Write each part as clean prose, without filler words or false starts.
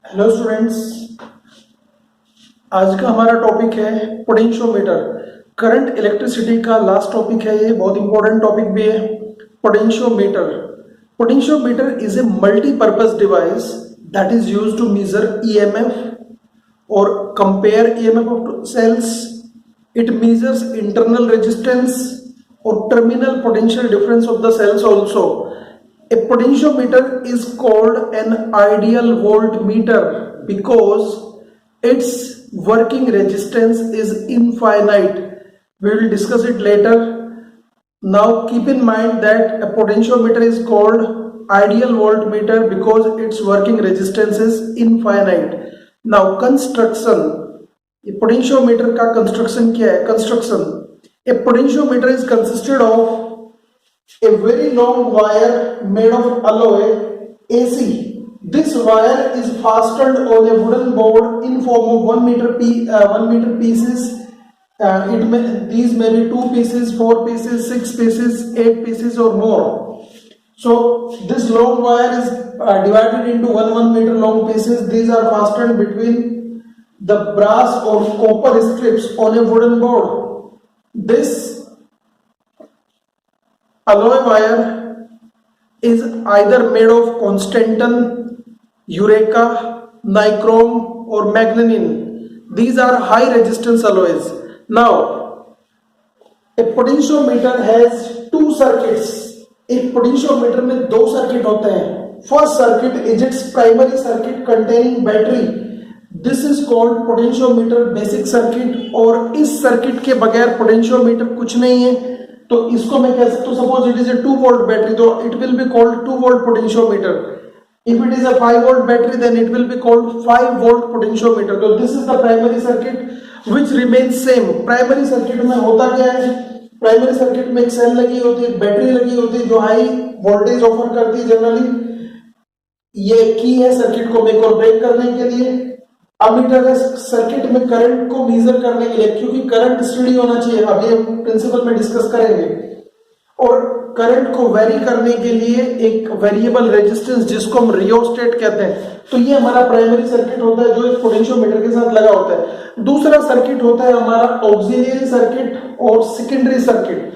Hello students, आज का हमारा टॉपिक है पोटेंशियोमीटर। करंट इलेक्ट्रिसिटी का लास्ट टॉपिक है, ये बहुत इंपॉर्टेंट टॉपिक भी है। Potentiometer potentiometer is a multipurpose device that is used to measure EMF और compare EMF of cells. It measures internal resistance और terminal potential difference of the cells also. A potentiometer is called an ideal voltmeter because its working resistance is infinite. We will discuss it later. Now keep in mind that a potentiometer is called ideal voltmeter because its working resistance is infinite. Now construction. ये potentiometer का construction क्या है? Construction. A potentiometer is consisted of a very long wire made of alloy AC. This wire is fastened on a wooden board in form of 1 meter pieces. These may be 2 pieces, 4 pieces, 6 pieces, 8 pieces or more. So this long wire is divided into 1 meter long pieces. These are fastened between the brass or copper strips on a wooden board. This alloy wire is either made of Constantan, Eureka, Nichrome or Magnenin. These are high resistance alloys. Now, a potentiometer has 2 circuits. एक potentiometer में 2 circuit होते हैं. First circuit is its primary circuit containing battery. This is called potentiometer basic circuit. और इस circuit के बगैर potentiometer कुछ नहीं है, तो इसको मैं कह सकता हूं, suppose it is a 2 volt battery, तो it will be called 2 volt potentiometer. If it is a 5 volt battery then it will be called 5 volt potentiometer. तो this is the primary circuit which remains same. Primary circuit में होता क्या है? Primary circuit में एक cell लगी होती है, बैटरी लगी होती है जो हाई वोल्टेज ऑफर करती है जनरली. ये की है सर्किट को मेक और ब्रेक करने के लिए. अमीटर है सर्किट में करंट को मेजर करने के लिए, क्योंकि करंट स्टडी होना चाहिए, अभी हम प्रिंसिपल में डिस्कस करेंगे. और करंट को वेरी करने के लिए एक वेरिएबल रेजिस्टेंस जिसको हम रियोस्टेट कहते हैं. तो ये हमारा प्राइमरी सर्किट होता है जो एक पोटेंशियोमीटर के साथ लगा होता है. दूसरा सर्किट होता है हमारा ऑक्सिलियरी सर्किट और सेकेंडरी सर्किट.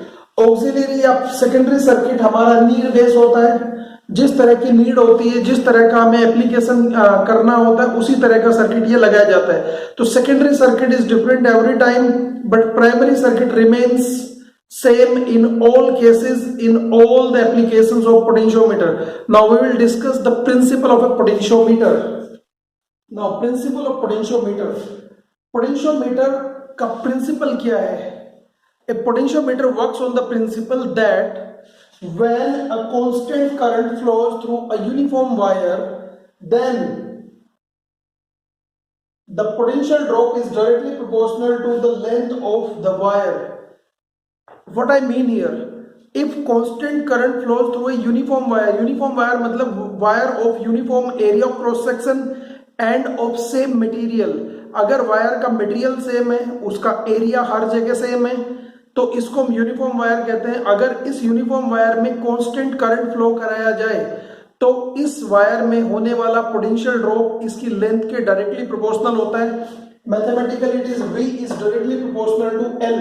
ऑक्सिलियरी या सेकेंडरी सर्किट हमारा नीड बेस होता है. जिस तरह की नीड होती है, जिस तरह का हमें एप्लीकेशन करना होता है, उसी तरह का सर्किट ये लगाया जाता है. तो secondary circuit is different every time, but primary circuit remains same in all cases in all the applications of potentiometer. Now we will discuss the principle of a potentiometer. Now principle of potentiometer. Potentiometer का principle क्या है? A potentiometer works on the principle that when a constant current flows through a uniform wire, then the potential drop is directly proportional to the length of the wire. What I mean here, if constant current flows through a uniform wire मतलब wire of uniform area of cross section and of same material. अगर wire का material same है, उसका area हर जगह same है, तो इसको हम यूनिफॉर्म वायर कहते हैं. अगर इस यूनिफॉर्म वायर में कांस्टेंट करंट फ्लो कराया जाए तो इस वायर में होने वाला पोटेंशियल ड्रॉप इसकी लेंथ के डायरेक्टली प्रोपोर्शनल होता है. Mathematically it is V is directly proportional to L.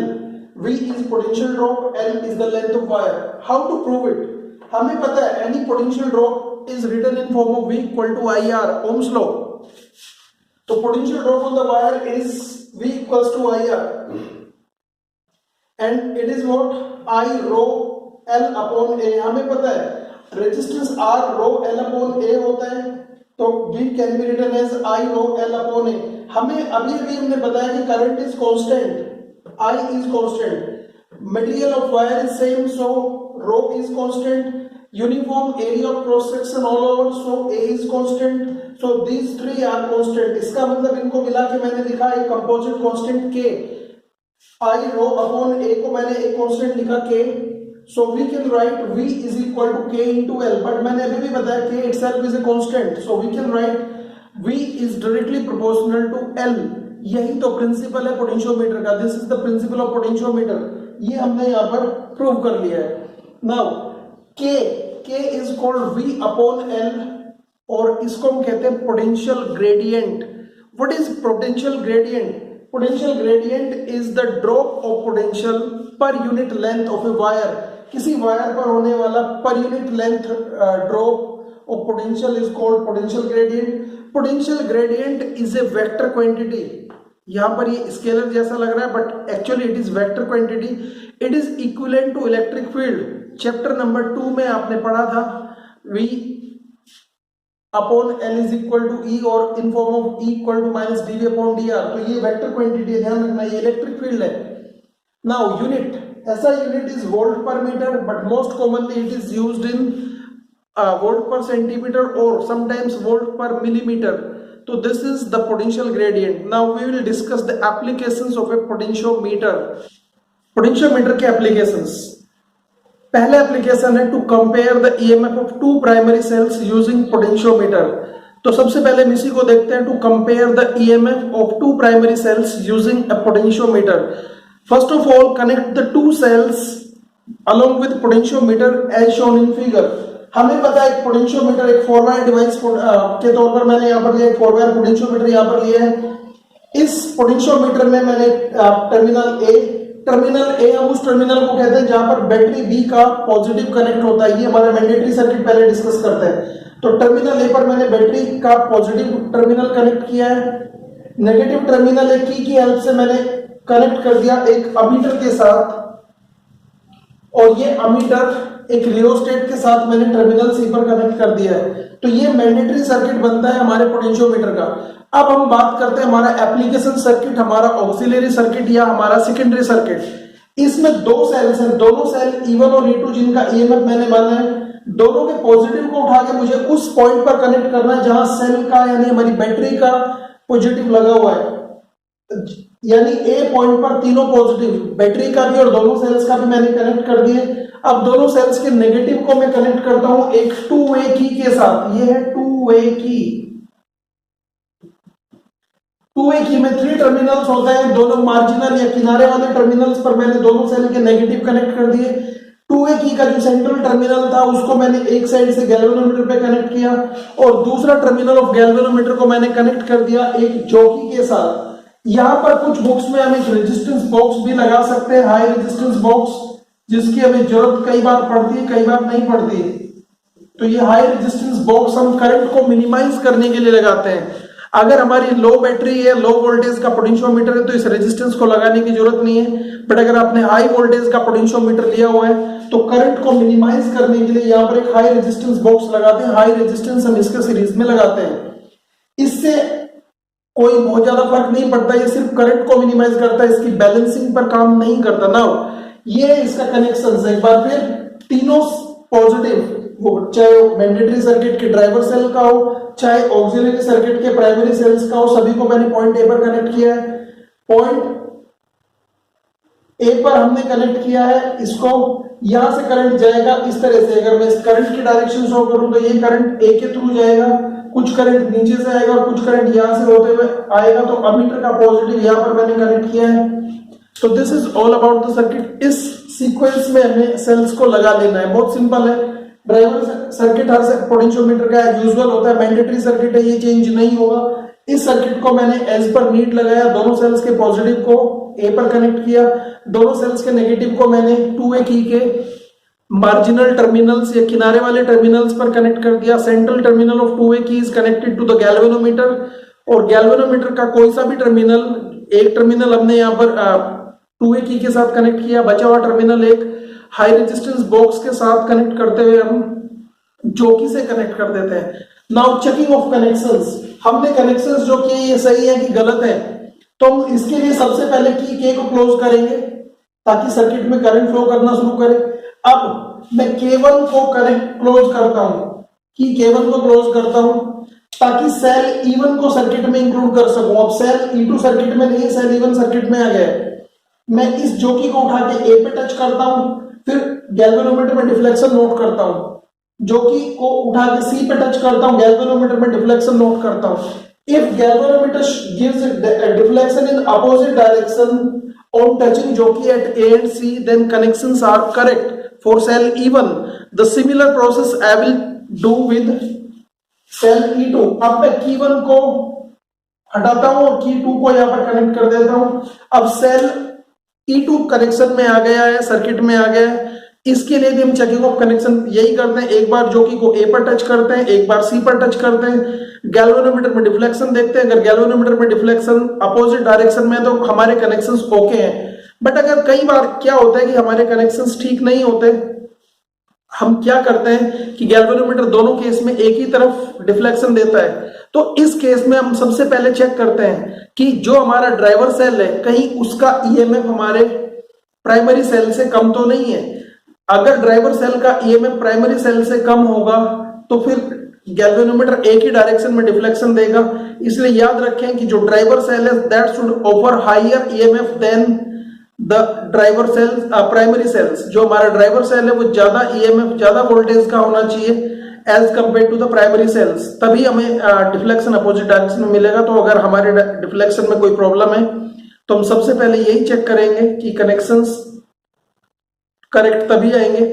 V is potential drop, L is the length of wire. How to prove it? हमें पता है any potential drop is written in form of V equal to IR, ohm's law. तो potential drop on the wire is V equals to IR. And it is what? I rho L upon A. हमें पता है resistance R rho L upon A होता है, तो V can be written as I rho L upon A. हमें अभी हमने बताया कि current is constant, I is constant, material of wire is same, so rho is constant, uniform area of cross section all over, so A is constant, so these three are constant. इसका मतलब इनको मिला के मैंने लिखा एक composite constant K. I rho upon A को मैंने एक कांस्टेंट लिखा K, so we can write V is equal to K into L. But मैंने अभी भी बताया K itself is a constant, so we can write V is directly proportional to L. यही तो प्रिंसिपल है पोटेंशियोमीटर का. This is the principle of potentiometer. ये हमने यहाँ पर प्रूव कर लिया है. Now K is called V upon L और इसको हम कहते हैं potential gradient. What is potential gradient? Potential gradient is the drop of potential per unit length of a wire. किसी वायर पर होने वाला per unit length drop of potential is called potential gradient. Potential gradient is a vector quantity. यहां पर ये scalar जैसा लग रहा है but actually it is vector quantity. It is equivalent to electric field. Chapter number 2 में आपने पढ़ा था V upon L is equal to E और in form of E equal to minus dV upon dr। तो ये vector quantity है, ध्यान रखना, ये इलेक्ट्रिक फील्ड है। Now unit, SI unit is volt per metre but most commonly it is used in volt per centimetre और sometimes volt per millimetre. तो this is the potential gradient. Now we will discuss the applications of a potentiometer. Potentiometer के applications, पहला application है to compare the EMF of two primary cells using potentiometer. तो सबसे पहले हम इसी को देखते हैं, to compare the EMF of two primary cells using a potentiometer. First of all connect the two cells along with potentiometer as shown in figure. हमें पता है एक पोटेंशियोमीटर एक 4 वायर डिवाइस के तौर पर मैंने यहाँ पर लिया, 4 वायर पोटेंशियोमीटर यहाँ पर लिया है। इस पोटेंशियोमीटर में मैंने टर्मिनल ए हम उस टर्मिनल को कहते हैं जहां पर बैटरी बी का पॉजिटिव कनेक्ट होता है। ये हमारा मैंडेटरी सर्किट पहले डिस्कस करते हैं। तो टर्मिनल ए पर मैंने बैटरी का पॉजिटिव टर्मिनल कनेक्ट किया है। नेगेटिव टर्मिनल एक की हेल्प से मैंने कनेक्ट कर दिया एक अमीटर के साथ, और ये अमीटर एक रियोस्टेट के साथ मैंने टर्मिनल सी पर कनेक्ट कर दिया है। तो ये मैंडेटरी सर्किट बनता है हमारे पोटेंशियोमीटर का। अब हम बात करते हैं हमारा एप्लीकेशन सर्किट, हमारा ऑक्सिलरी सर्किट या हमारा सेकेंडरी सर्किट। इसमें दो सेल्स हैं, दोनों सेल E1 और E2 जिनका ईएमएफ मैंने माना है, दोनों के पॉजिटिव को उठा के मुझे उस पॉइंट पर कनेक्ट करना है जहां सेल का यानी हमारी बैटरी का पॉजिटिव लगा हुआ है। यानी ए पॉइंट पर तीनों पॉजिटिव, बैटरी का भी और दोनों सेल्स का भी मैंने कनेक्ट कर दिए। अब दोनों सेल्स के नेगेटिव को मैं कनेक्ट करता हूं एक टू वे की के साथ। ये है टू वे की। टू वे की में 3 टर्मिनल्स होते हैं, दोनों मार्जिनल या किनारे वाले टर्मिनल्स पर मैंने दोनों सेल के नेगेटिव कनेक्ट कर दिए। टू वे की का जो सेंट्रल टर्मिनल था उसको मैंने एक साइड से गैल्वेनोमीटर पे कनेक्ट किया और दूसरा टर्मिनल ऑफ गैल्वेनोमीटर को मैंने कनेक्ट कर दिया एक जॉकी के साथ। यहां पर कुछ बुक्स में हम एक रेजिस्टेंस बॉक्स भी लगा सकते हैं, हाई रेजिस्टेंस बॉक्स, जिसकी हमें जरूरत कई बार पड़ती है कई बार नहीं पड़ती। तो ये हाई रेजिस्टेंस बॉक्स हम करंट को मिनिमाइज करने के लिए लगाते हैं। अगर हमारी लो बैटरी है, लो वोल्टेज का पोटेंशियोमीटर है तो इस रेजिस्टेंस को लगाने की जरूरत नहीं है। बट अगर आपने हाई वोल्टेज का पोटेंशियोमीटर लिया हुआ है तो करंट को मिनिमाइज करने के लिए यहाँ पर एक हाई रेजिस्टेंस बॉक्स लगाते हैं। हाई रेजिस्टेंस हम इसके सीरीज में लगाते हैं। इससे कोई बहुत ज्यादा फर्क नहीं पड़ता, ये सिर्फ करंट को मिनिमाइज करता है, इसकी बैलेंसिंग पर काम नहीं करता। नाउ ये इसका कनेक्शन, एक बार फिर तीनों पॉजिटिव, चाहे मैंडेटरी सर्किट के ड्राइवर सेल का हो चाहे ऑक्सिलरी सर्किट के प्राइमरी सेल्स का हो, सभी को मैंने पॉइंट ए पर कनेक्ट किया है। पॉइंट ए पर हमने कनेक्ट किया है, इसको यहां से करंट जाएगा इस तरह से। अगर मैं इस करंट की डायरेक्शन शो करूं तो ये करंट ए के थ्रू जाएगा, कुछ करंट नीचे से आएगा और कुछ करंट यहां से होते हुए आएगा। तो अमीटर का पॉजिटिव यहां पर मैंने कनेक्ट किया है। तो this is all about the circuit. इस सीक्वेंस में हमें सेल्स को लगा लेना है, बहुत सिंपल है। ड्राइवर सर्किट हर पोटेंशियोमीटर का यूजुअल होता है, मैंडेटरी सर्किट है, ये चेंज नहीं होगा। इस सर्किट को मैंने एज पर नीड लगाया, दोनों सेल्स के पॉजिटिव को ए पर कनेक्ट किया, दोनों सेल्स के नेगेटिव को मैंने टू वे की के मार्जिनल टर्मिनल्स या किनारे वाले टर्मिनल्स पर कनेक्ट कर दिया। Central terminal of two way key is connected to the galvanometer, और गैल्वेनोमीटर का कोई सा भी टर्मिनल, एक टर्मिनल हमने यहाँ पर टू वे की के साथ कनेक्ट किया, बचा हुआ टर्मिनल एक हाई रेजिस्टेंस बॉक्स के साथ कनेक्ट करते हुए हम जॉकी से कनेक्ट कर देते हैं। नाउ चेकिंग ऑफ कनेक्शंस, हमने कनेक्शंस जो किए ये सही है कि गलत है, तो हम इसके लिए सबसे पहले की के को क्लोज करेंगे ताकि सर्किट में करंट फ्लो करना शुरू करे। अब मैं K1 को क्लोज करता हूं, की K1 को क्लोज करता हूं ताकि सेल E1 को सर्किट में इंक्लूड कर सकूं। अब सेल E2 सर्किट में नहीं, सेल E1 सर्किट में आ गया है। मैं इस जॉकी को उठा के A पे टच करता हूं, फिर गैल्वेनोमीटर में डिफ्लेक्शन नोट करता हूं, जॉकी को उठा के C पे टच करता हूं, गैल्वेनोमीटर में डिफ्लेक्शन नोट करता हूं। If galvanometer gives a deflection in opposite direction on touching jockey at A and C, then connections are correct for cell E1. The similar process I will do with cell E2। अब मैं की 1 को हटाता हूं और की 2 को यहां पर कनेक्ट कर देता हूं। अब सेल E2 कनेक्शन में आ गया है, सर्किट में आ गया है। इसके लिए भी हम चेकिंग ऑफ कनेक्शन यही करते हैं, एक बार ज्योति को A पर टच करते हैं, एक बार C पर टच करते हैं, गैल्वेनोमीटर में डिफ्लेक्शन देखते हैं। अगर गैल्वेनोमीटर में डिफ्लेक्शन अपोजिट डायरेक्शन में तो हमारे कनेक्शंस ओके हैं। बट अगर कई बार क्या होता है कि हमारे कनेक्शंस ठीक नहीं होते, हम क्या करते हैं कि गैल्वेनोमीटर दोनों केस में एक ही तरफ डिफ्लेक्शन देता है। तो इस केस में हम सबसे पहले चेक करते हैं कि जो हमारा ड्राइवर सेल है कहीं उसका ईएमएफ हमारे प्राइमरी सेल से कम तो नहीं है। अगर ड्राइवर सेल का ईएमएफ प्राइमरी सेल से कम होगा तो फिर गैल्वेनोमीटर एक ही डायरेक्शन में डिफ्लेक्शन देगा। इसलिए याद रखें कि जो ड्राइवर सेल है that should offer higher EMF than the driver cells primary cells. जो हमारा ड्राइवर सेल है वो ज्यादा ईएमएफ ज्यादा वोल्टेज का होना चाहिए as compare to the primary cells, तभी हमें डिफ्लेक्शन अपोजिट डायरेक्शन में मिलेगा। तो अगर हमारे डिफ्लेक्शन में कोई प्रॉब्लम है तो हम सबसे पहले यही चेक करेंगे कि कनेक्शंस करेक्ट तभी आएंगे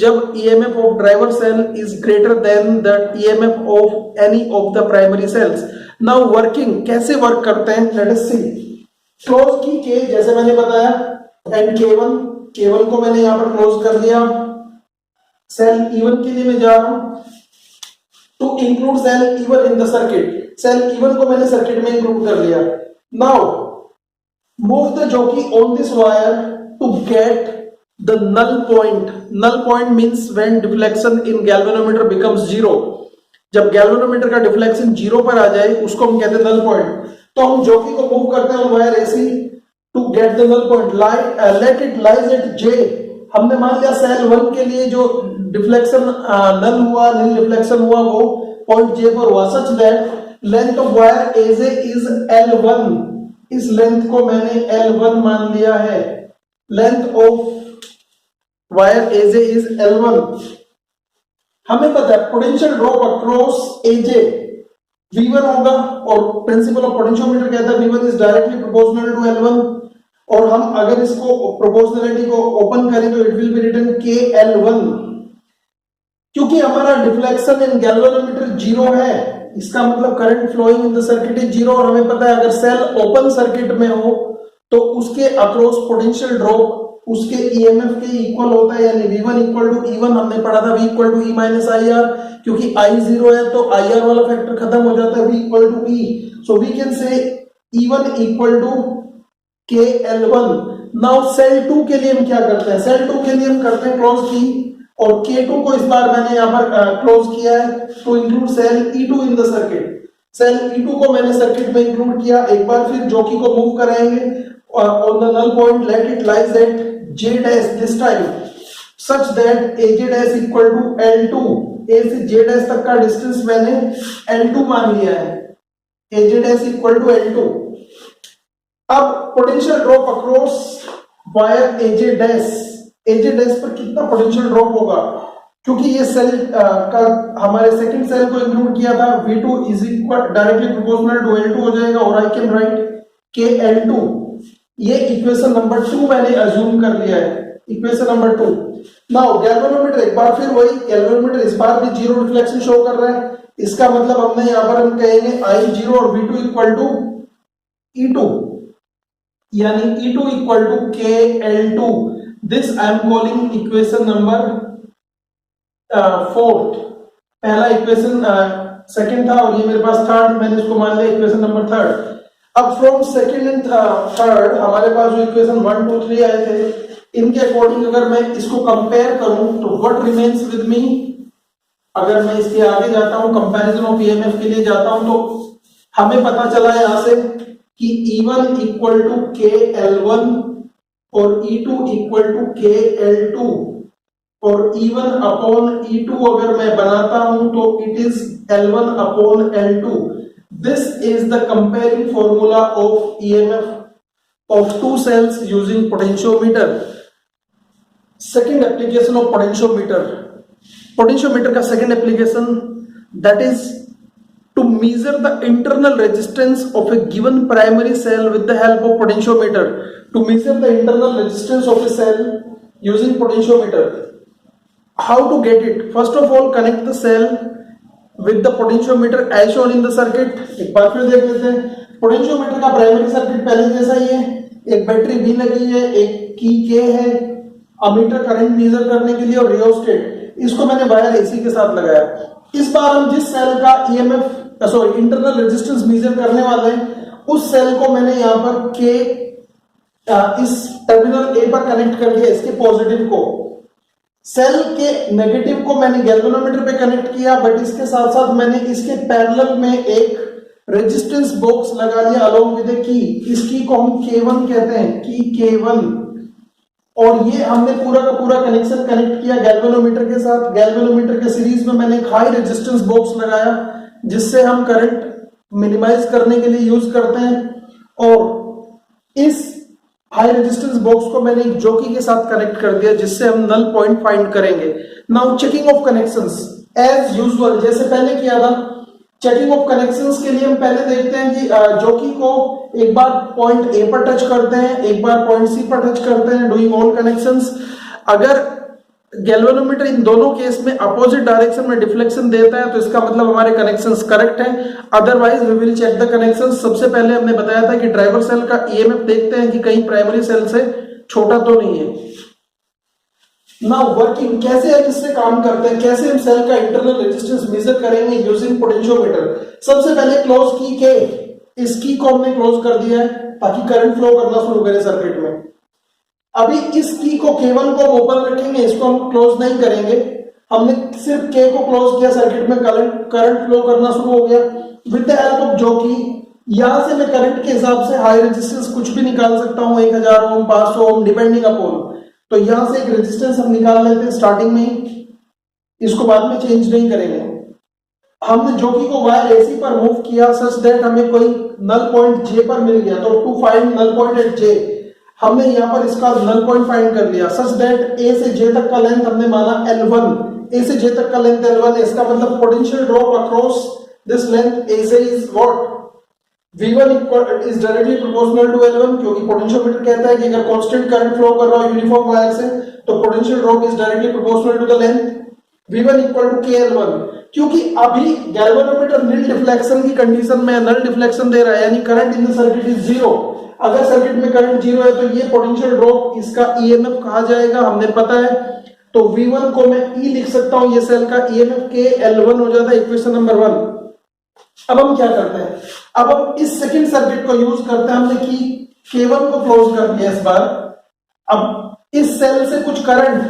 जब EMF of driver cell is greater than the EMF of any of the primary cells. Now working कैसे वर्क करते हैं, लेट अस सी। क्लोज की के जैसे मैंने बताया एंड K1 को मैंने यहां पर क्लोज कर दिया। सेल E1 के लिए मैं जा रहा हूं to include cell E1 in the circuit. Cell E1 को मैंने सर्किट में इंक्लूड कर लिया। Now move the jockey on this wire to get the null point. Null point means when deflection in galvanometer becomes zero. जब galvanometer का deflection zero पर आ जाए उसको हम कहते हैं नल पॉइंट। तो हम जॉकी को मूव करते हैं वायर ऐसी to get the null point, let it lies at J। हमने मान लिया सेल 1 के लिए जो डिफ्लेक्शन नल हुआ, नील डिफ्लेक्शन हुआ वो पॉइंट J पर हुआ, such that length of wire AJ is L1। इस लेंथ को मैंने L1 मान लिया है। Length of wire AJ is L1। हमें पता है potential drop across AJ V1 होगा और प्रिंसिपल ऑफ पोटेंशियोमीटर कहता है V1 is directly proportional to L1। और हम अगर इसको प्रोपोर्शनलिटी को ओपन करें तो it will be written KL1। क्योंकि हमारा डिफ्लेक्शन इन गैल्वेनोमीटर जीरो है, इसका मतलब current flowing in the circuit is zero. और हमें पता है अगर सेल ओपन सर्किट में हो तो उसके अक्रॉस पोटेंशियल ड्रॉप उसके ईएमएफ के इक्वल होता है, यानी V1 इक्वल टू E1 हमने पढ़ा था, V equal to E minus IR। क्योंकि I जीरो है तो IR वाला फैक्टर खत्म हो जाता है, V equal to E। So we can say E1 equal to KL1। Now cell 2 के लिए हम क्या करते हैं, सेल 2 के लिए हम करते हैं क्लोज की, और K2 को इस बार मैंने यहां पर क्लोज किया है to include cell E2 in the circuit. Cell E2 को मैंने सर्किट में इंक्लूड किया। एक बार फिर जॉकी को मूव कराएंगे on the null point, let it lies at J dash this time such that AJ dash equal to L2। A से J dash तक का डिस्टेंस मैंने L2 मान लिया है, AJ dash equal to L2। अब potential drop across wire AJ dash पर कितना पोटेंशियल ड्रॉप होगा, क्योंकि ये सेल का हमारे सेकंड सेल को इंक्लूड किया था, V2 is equal directly proportional to L2 हो जाएगा और आई कैन राइट KL2। ये इक्वेशन नंबर 2 मैंने अज्यूम कर लिया है, इक्वेशन नंबर 2। नाउ गैल्वेनोमीटर एक बार फिर वही, गैल्वेनोमीटर इस बार भी जीरो रिफ्लेक्शन शो कर रहा है। इसका मतलब हमने यहां पर हम कहेंगे I0 और V2 इक्वल टू E2, यानी E2 equal to KL2। This I am calling equation number 4। पहला इक्वेशन सेकंड था और ये मेरे पास थर्ड, मैंने इसको मान लिया इक्वेशन नंबर 3। अब फ्रॉम सेकंड एंड थर्ड हमारे पास जो इक्वेशन 1 2 3 आए थे, इनके अकॉर्डिंग अगर मैं इसको कंपेयर करूं तो व्हाट रिमेन्स विद मी। अगर मैं इसके आगे जाता हूं, कंपैरिजन ऑफ ईएमएफ के लिए जाता हूं, तो हमें पता चला यहां से कि E1 इक्वल टू KL1 और E2 इक्वल टू KL2 और E1 अपॉन E2 अगर मैं बनाता हूं तो it is L1 upon L2। This is the comparing formula of EMF of two cells using potentiometer. Second application of potentiometer. Potentiometer का second application, that is to measure the internal resistance of a given primary cell with the help of potentiometer. To measure the internal resistance of a cell using potentiometer. How to get it? First of all, connect the cell with the potentiometer as shown in the circuit। एक बार फिर देख लेते हैं। Potentiometer का primary circuit पहले जैसा ही है, एक बैटरी बी लगी है, एक की के है, अमीटर करंट मेजर करने के लिए और रियोस्टेट। इसको मैंने वायर एसी के साथ लगाया। इस बार हम जिस सेल का EMF sorry internal resistance measure करने वाले हैं उस सेल को मैंने यहां पर के इस टर्मिनल ए पर कनेक्ट कर दिया, इसके पॉजिटिव को। सेल के नेगेटिव को मैंने गैल्वेनोमीटर पे कनेक्ट किया, बट इसके साथ साथ मैंने इसके पैरेलल में एक रेजिस्टेंस बॉक्स लगा दिया अलोंग विद की। इस की को हम K1 कहते हैं, की K1। और ये हमने पूरा का पूरा कनेक्शन कनेक्ट किया गैल्वेनोमीटर के साथ। गैल्वेनोमीटर के सीरीज में मैंने एक हाई रेजिस्टेंस बॉक्स लगाया जिससे हम करंट मिनिमाइज करने के लिए यूज करते हैं। और इस हाई रेजिस्टेंस बॉक्स को मैंने एक जॉकी के साथ कनेक्ट कर दिया जिससे हम नल पॉइंट फाइंड करेंगे। Now checking of connections as usual, जैसे पहले किया था। चेकिंग ऑफ कनेक्शंस के लिए हम पहले देखते हैं कि जॉकी को एक बार पॉइंट ए पर टच करते हैं, एक बार पॉइंट सी पर टच करते हैं, डूइंग ऑल कनेक्शंस। अगर गैल्वेनोमीटर इन दोनों केस में अपोजिट डायरेक्शन में डिफ्लेक्शन देता है तो इसका मतलब हमारे कनेक्शंस करेक्ट हैं। Otherwise we will check the connections. सबसे पहले हमने बताया था कि ड्राइवर सेल का ईएमएफ देखते हैं कि कहीं प्राइमरी सेल से छोटा तो नहीं है। नाउ वर्किंग, कैसे हम इससे काम करते हैं, कैसे हम सेल का इंटरनल रेजिस्टेंस मेजर करेंगे यूजिंग पोटेंशियोमीटर। सबसे पहले क्लोज की के, इस की को हमने क्लोज कर दिया है ताकि करंट फ्लो करना शुरू करे सर्किट में। अभी इस की को K1 को ओपन रखेंगे, इसको हम क्लोज नहीं करेंगे। हमने सिर्फ K को क्लोज किया, सर्किट में करंट फ्लो करना शुरू हो गया with the help of jockey. यहां से मैं करंट के हिसाब से हाई रेजिस्टेंस कुछ भी निकाल सकता हूं, 1000 ओम, 500 ओम, डिपेंडिंग अपॉन। तो यहां से एक रेजिस्टेंस हम निकाल लेते हैं स्टार्टिंग में ही, इसको बाद में चेंज नहीं करेंगे। हमने जॉकी को वायर एसी पर मूव किया सच दैट हमें कोई नल पॉइंट जे पर मिल गया। तो to find null point at J, हमने यहां पर इसका नल पॉइंट फाइंड कर लिया सच दैट ए से जे तक का लेंथ हमने माना L1। ए से जे तक का लेंथ L1 है, इसका मतलब potential drop across this length A से is what, V1 is directly proportional to L1, क्योंकि पोटेंशियोमीटर कहता है कि अगर कांस्टेंट करंट फ्लो कर रहा हो यूनिफॉर्म वायर से तो potential drop is directly proportional to the length V1 equal to KL1। क्योंकि अभी गैल्वेनोमीटर नील डिफ्लेक्शन की कंडीशन में नल डिफ्लेक्शन दे रहा है, यानी current in the circuit is zero. अगर सर्किट में करंट जीरो है तो ये पोटेंशियल ड्रॉप इसका ईएमएफ कहा जाएगा, हमने पता है। तो V1 को मैं E लिख सकता हूं, ये सेल का ईएमएफ KL1 हो जाता है, इक्वेशन नंबर 1। अब हम क्या करते हैं, अब हम इस सेकंड सर्किट को यूज करते हैं। हमने की K1 को क्लोज कर दिया इस बार। अब इस सेल से कुछ करंट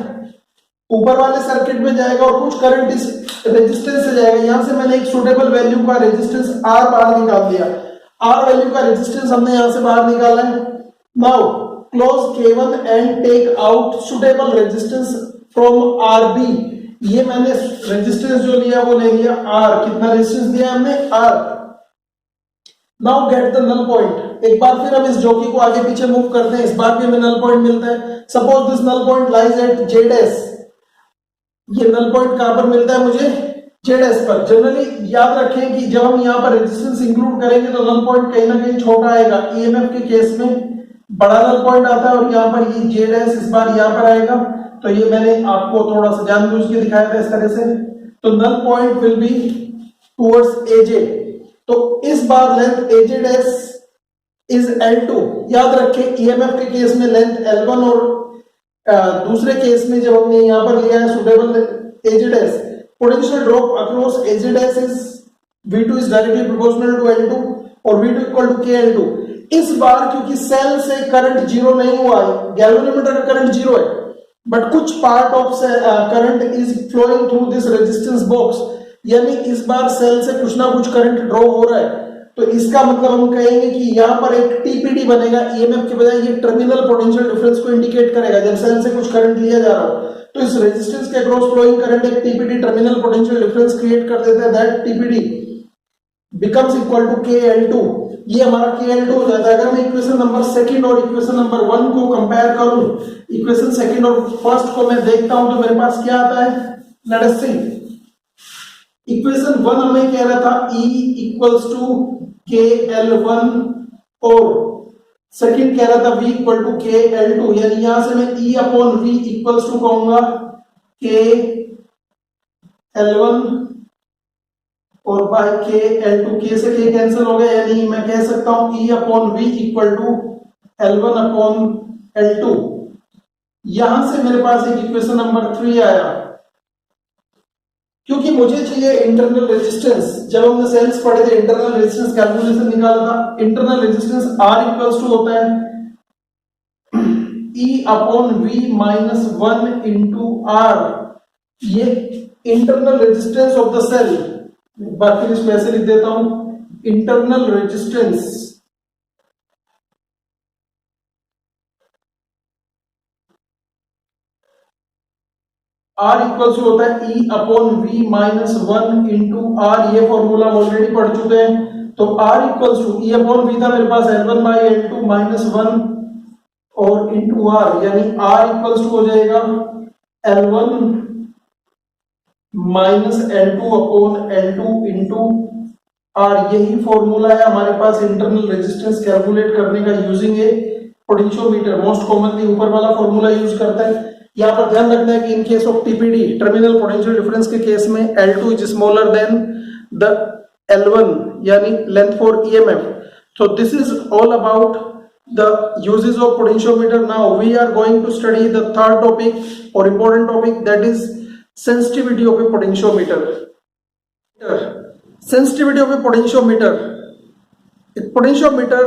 ऊपर वाले सर्किट में जाएगा और कुछ करंट इस रेजिस्टेंस से जाएगा। यहां से मैंने एक सुटेबल वैल्यू का रेजिस्टेंस R बाहर निकाल दिया। R वैल्यू का रेजिस्टेंस हमने यहां से बाहर निकाला है। Now close K1 and take out suitable resistance from RB। ये मैंने रेजिस्टेंस जो लिया वो ले लिया R। कितना रेजिस्टेंस दिया हमने, R। Now get the null point. एक बार फिर हम इस जॉकी को आगे पीछे मूव करते हैं, इस बार भी हमें नल पॉइंट मिलता है। Suppose this null point lies at Z dash. ये नल पॉइंट कहां पर मिलता है मुझे, Z डैश पर। जनरली याद रखें कि जब हम यहां पर रेजिस्टेंस इंक्लूड करेंगे तो नल पॉइंट कहीं ना कहीं छोटा आएगा। ईएमएफ के केस में बड़ा नल पॉइंट आता है और यहां पर ये Z डैश इस बार यहां पर आएगा। तो ये मैंने आपको थोड़ा सा जानबूझ के दिखाया था इस तरह से। तो null point will be towards AJ। तो इस बार length AJ dash is L2। याद रखें ईएमएफ के केस में लेंथ L1 और दूसरे केस में जब हमने यहां पर लिया है suitable AJ dash, potential drop across AJ dash is V2 is directly proportional to L2 और V2 इक्वल टू KL2। इस बार क्योंकि सेल से करंट जीरो नहीं हुआ है, गैल्वेनोमीटर का करंट जीरो है, बट कुछ part of current is flowing through this resistance box, यानी इस बार सेल से कुछ ना कुछ करंट ड्रॉ हो रहा है। तो इसका मतलब हम कहेंगे कि यहां पर एक टीपीडी बनेगा। ईएमएफ के बजाय ये टर्मिनल पोटेंशियल डिफरेंस को इंडिकेट करेगा जब सेल से कुछ करंट लिया जा रहा हो। तो इस रेजिस्टेंस के अक्रॉस फ्लोइंग करंट एक TPD terminal potential difference create कर देता है। That TPD becomes equal to KL2। ये हमारा KL2 हो जाता है। अगर मैं इक्वेशन नंबर सेकंड और इक्वेशन नंबर 1 को कंपेयर करूं, इक्वेशन सेकंड और फर्स्ट को मैं देखता हूं तो मेरे पास क्या आता है, लेट अस सी। इक्वेशन 1 हमें कह रहा था E इक्वल्स टू KL1 और सेकंड कह रहा था V इक्वल टू KL2, यानी यहां से मैं E upon V equals to कहूंगा KL1 और बाय के L2, के से के कैंसिल हो गया, यानी मैं कह सकता हूं E upon V equal to L1 upon L2। यहां से मेरे पास एक इक्वेशन नंबर 3 आया, क्योंकि मुझे चाहिए इंटरनल रेजिस्टेंस। जब हमने सेल्स पढ़े थे इंटरनल रेजिस्टेंस कैलकुलेशन निकाला था, internal resistance R equals to होता है E upon V minus 1 into R, ये internal resistance of the cell. बाकी इसमें ऐसे लिख देता हूं, इंटरनल रेजिस्टेंस R इक्वल्स होता है E upon V minus 1 into R। ये फॉर्मूला हम ऑलरेडी पढ़ चुके हैं। तो R equals to E upon V था मेरे पास L1 बाई L2 माइनस 1 और इंटू R, यानी R इक्वल्स टू हो जाएगा L1 minus L2 upon L2 into R। यही फॉर्मूला है हमारे पास इंटरनल रेजिस्टेंस कैलकुलेट करने का यूजिंग ए पोटेंशियोमीटर। मोस्ट कॉमनली ऊपर वाला फॉर्मूला यूज करता है। यहां पर ध्यान रखना है कि in case of TPD, terminal potential difference के केस में L2 is smaller than the L1, यानी length for EMF। So this is all about the uses of potentiometer. Now we are going to study the third topic or important topic, that is sensitivity of a potentiometer. Sensitivity of a potentiometer. Potentiometer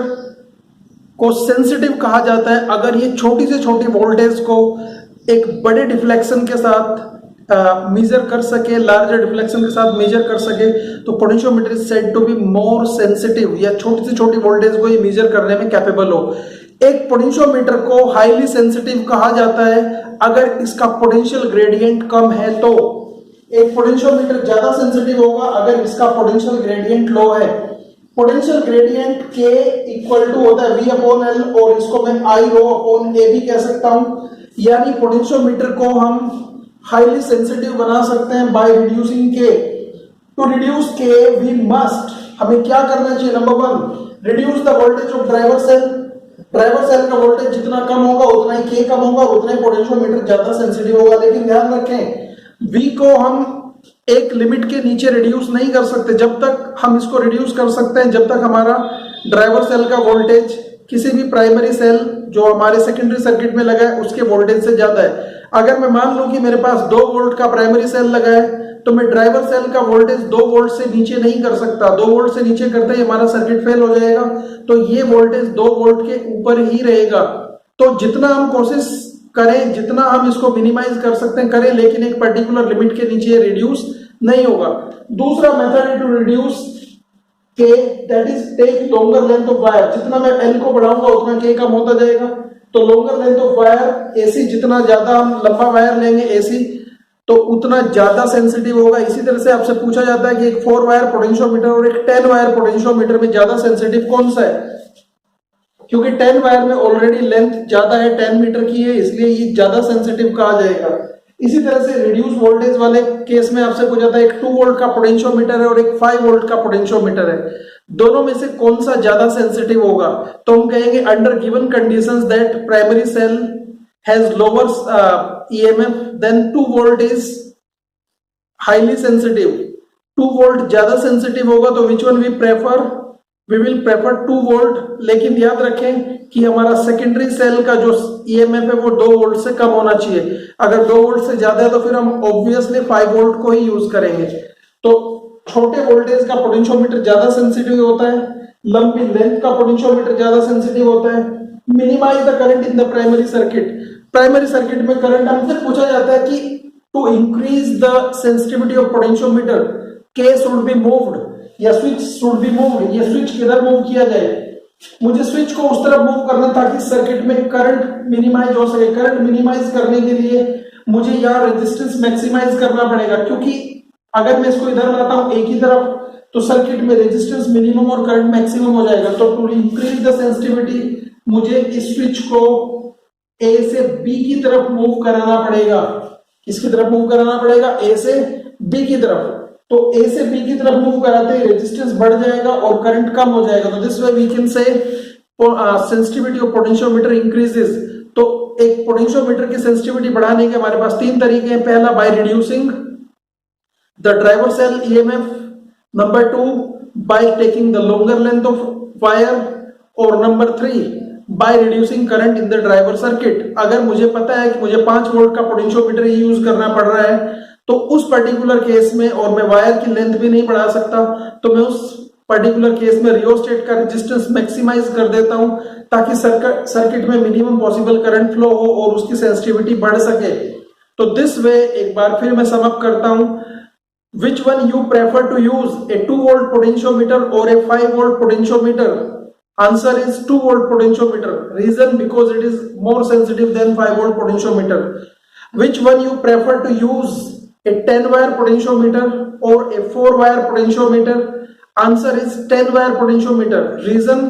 को sensitive कहा जाता है अगर ये छोटी से छोटी voltage को एक बड़े डिफ्लेक्शन के साथ मेजर कर सके, लार्जर डिफ्लेक्शन के साथ मेजर कर सके, तो potentiometer is said to be more sensitive, या छोटी से छोटी वोल्टेज को ये मेजर करने में कैपेबल हो। एक पोटेंशियोमीटर को हाईली सेंसिटिव कहा जाता है अगर इसका पोटेंशियल ग्रेडियंट कम है तो। एक पोटेंशियोमीटर ज्यादा सेंसिटिव होगा अगर इसका पोटेंशियल ग्रेडियंट लो है। Potential gradient K equal to होता है V अपॉन L, और इसको मैं I रो अपॉन A भी कह सकता हूं। यानी पोटेंशियोमीटर को हम हाईली सेंसिटिव बना सकते हैं by reducing K। To reduce K we must, हमें क्या करना चाहिए? Number 1, reduce the voltage of driver cell. Driver cell का वोल्टेज जितना कम होगा उतना ही K कम होगा, उतना ही पोटेंशियोमीटर ज्यादा सेंसिटिव होगा। लेकिन ध्यान रखें, V को हम एक लिमिट के नीचे रिड्यूस नहीं कर सकते। जब तक हम इसको रिड्यूस कर सकते हैं जब तक हमारा ड्राइवर सेल का वोल्टेज किसी भी प्राइमरी सेल जो हमारे सेकेंडरी सर्किट में लगा है उसके वोल्टेज से ज्यादा है। अगर मैं मान लूं कि मेरे पास 2 वोल्ट का प्राइमरी सेल लगा है तो मैं ड्राइवर सेल का वोल्टेज 2 वोल्ट से नीचे नहीं कर सकता। 2 वोल्ट से नीचे करते ही हमारा सर्किट फेल हो जाएगा। तो ये वोल्टेज 2 वोल्ट के ऊपर ही रहेगा। तो जितना हम कोशिश करें, जितना हम इसको मिनिमाइज कर सकते हैं करें, लेकिन एक पर्टिकुलर लिमिट के नीचे रिड्यूस नहीं होगा। दूसरा मेथड है to reduce K, that is take longer length of wire. जितना मैं L को बढ़ाऊंगा उतना K कम होता जाएगा। तो longer length of wire AC, जितना ज्यादा हम लंबा वायर लेंगे AC तो उतना ज्यादा सेंसिटिव होगा। इसी तरह से आपसे पूछा जाता है कि एक 4 वायर पोटेंशियोमीटर और एक 10 वायर पोटेंशियोमीटर में ज्यादा सेंसिटिव कौन सा है? क्योंकि 10 वायर में ऑलरेडी लेंथ ज्यादा है, 10 मीटर की है, इसलिए ये ज्यादा सेंसिटिव कहा जाएगा। इसी तरह से रिड्यूस वोल्टेज वाले केस में आपसे पूछा जाता है एक 2 वोल्ट का पोटेंशियोमीटर है और एक 5 वोल्ट का पोटेंशियोमीटर है, दोनों में से कौन सा ज्यादा सेंसिटिव होगा? तो हम कहेंगे under given conditions that primary cell has lower EMF then 2 volt is highly sensitive. 2 volt ज्यादा सेंसिटिव होगा तो which one we prefer? We will prefer 2 volt. लेकिन याद रखें कि हमारा सेकेंडरी सेल का जो EMF है वो 2 वोल्ट से कम होना चाहिए। अगर 2 वोल्ट से ज्यादा है तो फिर हम ऑब्वियसली 5 वोल्ट को ही यूज करेंगे। तो छोटे वोल्टेज का पोटेंशियोमीटर ज्यादा सेंसिटिव होता है, लंबी लेंथ का पोटेंशियोमीटर ज्यादा सेंसिटिव होता है। Minimize the current in the primary circuit. Primary circuit में करंट हमसे पूछा जाता है कि to increase the sensitivity of potentiometer K should be moved या स्विच शुड बी मूव्ड। ये स्विच किधर मूव किया जाए? मुझे स्विच को उस तरफ मूव करना ताकि सर्किट में करंट मिनिमाइज हो सके। करंट मिनिमाइज करने के लिए मुझे यहाँ रेजिस्टेंस मैक्सिमाइज करना पड़ेगा, क्योंकि अगर मैं इसको इधर लाता हूं एक ही तरफ तो सर्किट में रेजिस्टेंस मिनिमम और करंट मैक्सिमम हो जाएगा। तो टू इंक्रीज द सेंसिटिविटी मुझे इस स्विच को A से B की तरफ मूव कराना पड़ेगा। किसकी तरफ मूव कराना पड़ेगा? A से B की तरफ। तो A से B की तरफ मूव कराते ही रेजिस्टेंस बढ़ जाएगा और करंट कम हो जाएगा। तो this way we can say sensitivity of potentiometer increases. तो एक पोटेंशियोमीटर की सेंसिटिविटी बढ़ाने के हमारे पास 3 तरीके हैं। पहला, by reducing the driver cell EMF, Number 2, by taking the longer length of wire. और number 3, by reducing current in the driver circuit. अगर मुझे पता है कि मुझे 5 वोल्ट का पोटेंशियोमीटर ही यूज करना पड़ रहा है, तो उस पर्टिकुलर केस में, और मैं वायर की लेंथ भी नहीं बढ़ा सकता, तो मैं उस पर्टिकुलर केस में रियोस्टेट का रेजिस्टेंस मैक्सिमाइज कर देता हूं, ताकि सर्किट में मिनिमम पॉसिबल करंट फ्लो हो और उसकी सेंसिटिविटी बढ़ सके। तो दिस वे, एक बार फिर मैं सम अप करता हूं, which one you prefer to use, a 2 volt potentiometer or a 5 volt potentiometer? Answer is 2 volt potentiometer. Reason, because it is more sensitive than 5 volt potentiometer. Which one you prefer to use, a 10 wire potentiometer or a 4 wire potentiometer? Answer is 10 wire potentiometer. Reason,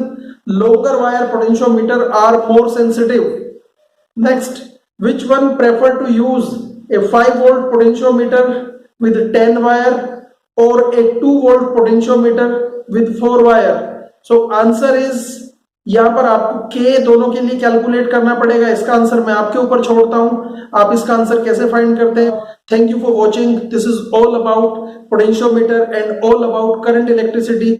longer wire potentiometer are more sensitive. Next, which one prefer to use, a 5 volt potentiometer with 10 wire or a 2 volt potentiometer with 4 wire? So answer is, यहां पर आपको K दोनों के लिए calculate करना पड़ेगा। इसका answer मैं आपके ऊपर छोड़ता हूं, आप इसका आंसर कैसे फाइंड करते हैं। Thank you for watching. This is all about potentiometer and all about current electricity.